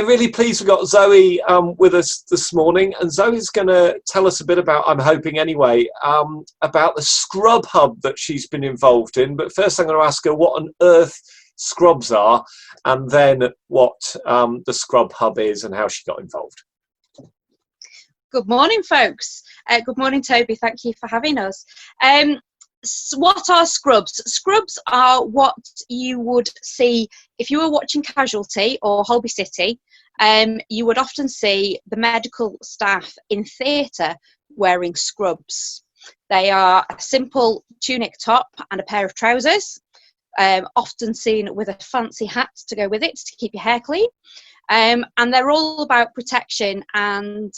really pleased we've got Zoe with us this morning, and Zoe's going to tell us a bit about, I'm hoping anyway, about the scrub hub that she's been involved in. But first I'm going to ask her what on earth scrubs are, and then what the scrub hub is and how she got involved. Good morning, folks. Good morning, Toby. Thank you for having us. What are scrubs? Scrubs are what you would see if you were watching Casualty or Holby City. You would often see the medical staff in theatre wearing scrubs. They are a simple tunic top and a pair of trousers, often seen with a fancy hat to go with it to keep your hair clean. And they're all about protection and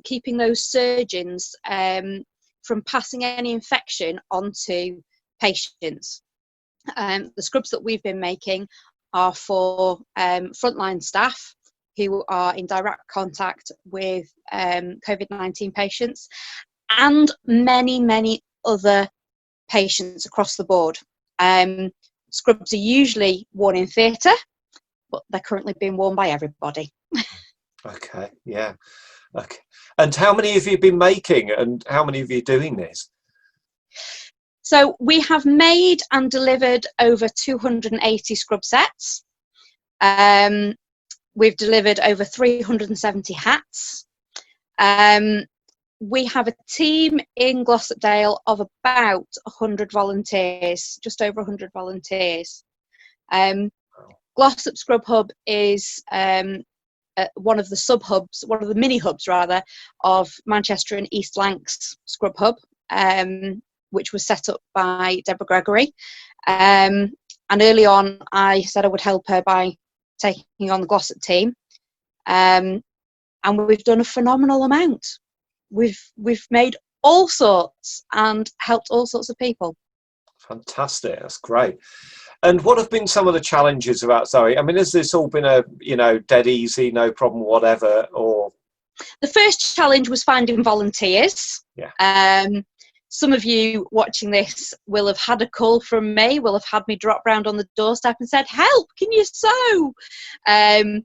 keeping those surgeons from passing any infection onto patients. The scrubs that we've been making are for frontline staff who are in direct contact with COVID-19 patients and many, many other patients across the board. Scrubs are usually worn in theatre, but they're currently being worn by everybody. Okay, yeah. Okay. And how many have you been making, and how many of you doing this? So we have made and delivered over 280 scrub sets. We've delivered over 370 hats. We have a team in Glossopdale of about 100 volunteers, just over 100 volunteers. Glossop Scrub Hub is one of the sub-hubs, one of the mini-hubs rather, of Manchester and East Lancs Scrub Hub, which was set up by Deborah Gregory. And early on, I said I would help her by taking on the Glossop team. And we've done a phenomenal amount. We've made all sorts and helped all sorts of people. Fantastic, that's great. And what have been some of the challenges about Zoe? I mean, has this all been a, dead easy, no problem, whatever, or? The first challenge was finding volunteers. Yeah. Some of you watching this will have had a call from me, will have had me drop round on the doorstep and said, help, can you sew? And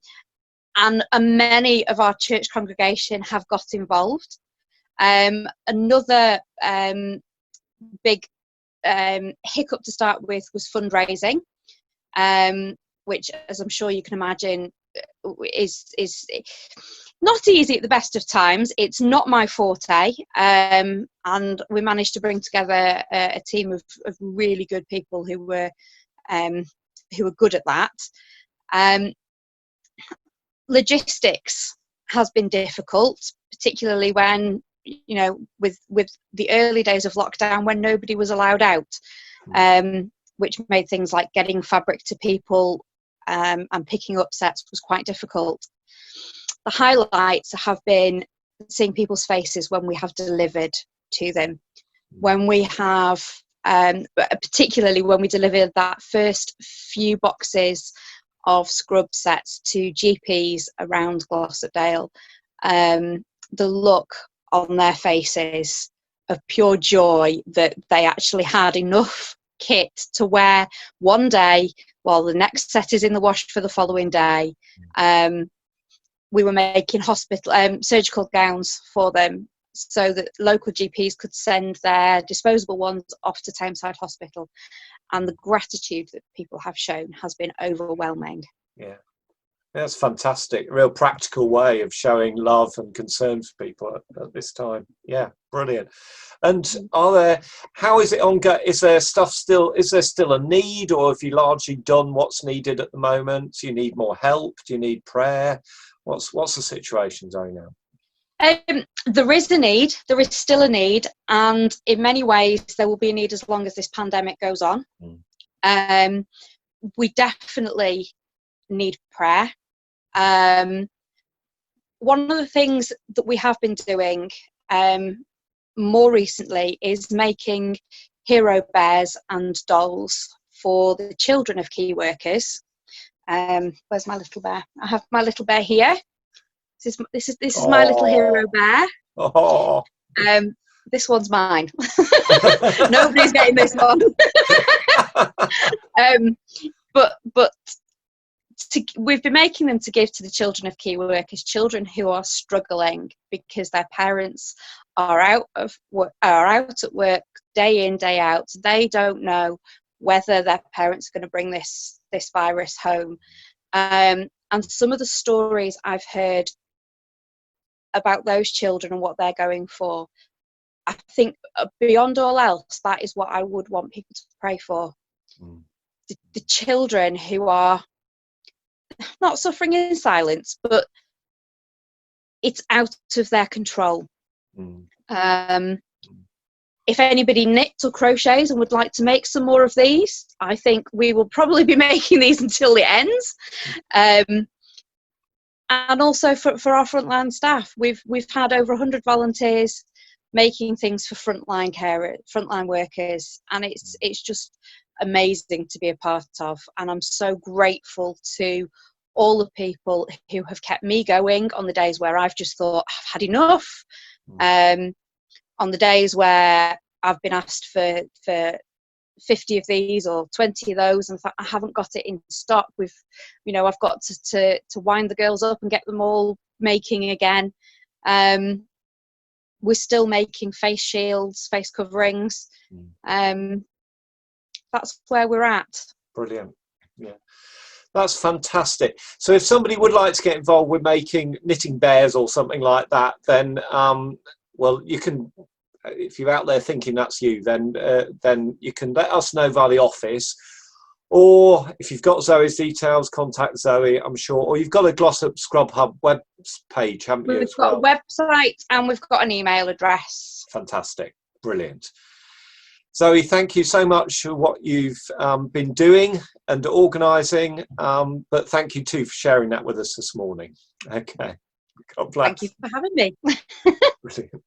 many of our church congregation have got involved. Another big hiccup to start with was fundraising, which, as I'm sure you can imagine, is not easy at the best of times. It's not my forte, and we managed to bring together a team of really good people who were good at that. Logistics has been difficult, particularly when, with the early days of lockdown when nobody was allowed out, which made things like getting fabric to people and picking up sets was quite difficult. The highlights have been seeing people's faces when we have delivered to them, when we have, particularly when we delivered that first few boxes of scrub sets to GPs around Glossopdale. The look on their faces of pure joy that they actually had enough kit to wear one day while the next set is in the wash for the following day. We were making surgical gowns for them so that local GPs could send their disposable ones off to Tameside Hospital, and the gratitude that people have shown has been overwhelming. Yeah. That's fantastic. A real practical way of showing love and concern for people at this time. Yeah, brilliant. And how is it ongoing? Is there still a need, or have you largely done what's needed at the moment? Do you need more help? Do you need prayer? What's the situation, Zoe, now? There is a need. There is still a need, and in many ways there will be a need as long as this pandemic goes on. We definitely need prayer. One of the things that we have been doing more recently is making hero bears and dolls for the children of key workers. Where's my little bear? I have my little bear here. This is my little hero bear. Oh. This one's mine. Nobody's getting this one. But we've been making them to give to the children of key workers, children who are struggling because their parents are out at work day in, day out. They don't know whether their parents are going to bring this virus home. And some of the stories I've heard about those children and what they're going for, I think beyond all else, that is what I would want people to pray for. The children who are not suffering in silence, but it's out of their control. If anybody knits or crochets and would like to make some more of these, I think we will probably be making these until it ends. And also for our frontline staff, we've had over 100 volunteers making things for frontline workers, and it's just amazing to be a part of. And I'm so grateful to all the people who have kept me going on the days where I've just thought I've had enough. On the days where I've been asked for 50 of these or 20 of those, and I haven't got it in stock. I've got to wind the girls up and get them all making again. We're still making face shields, face coverings. That's where we're at. Brilliant. Yeah, that's fantastic. So if somebody would like to get involved with making knitting bears or something like that, then well, you can, if you're out there thinking that's you, then you can let us know via the office, or if you've got Zoe's details, contact Zoe, I'm sure, or you've got a Glossop Scrub Hub web page, haven't you? We've got a website and we've got an email address. Fantastic, brilliant. Zoe, thank you so much for what you've been doing and organising, but thank you too for sharing that with us this morning. Okay, God bless. Thank you for having me. Brilliant.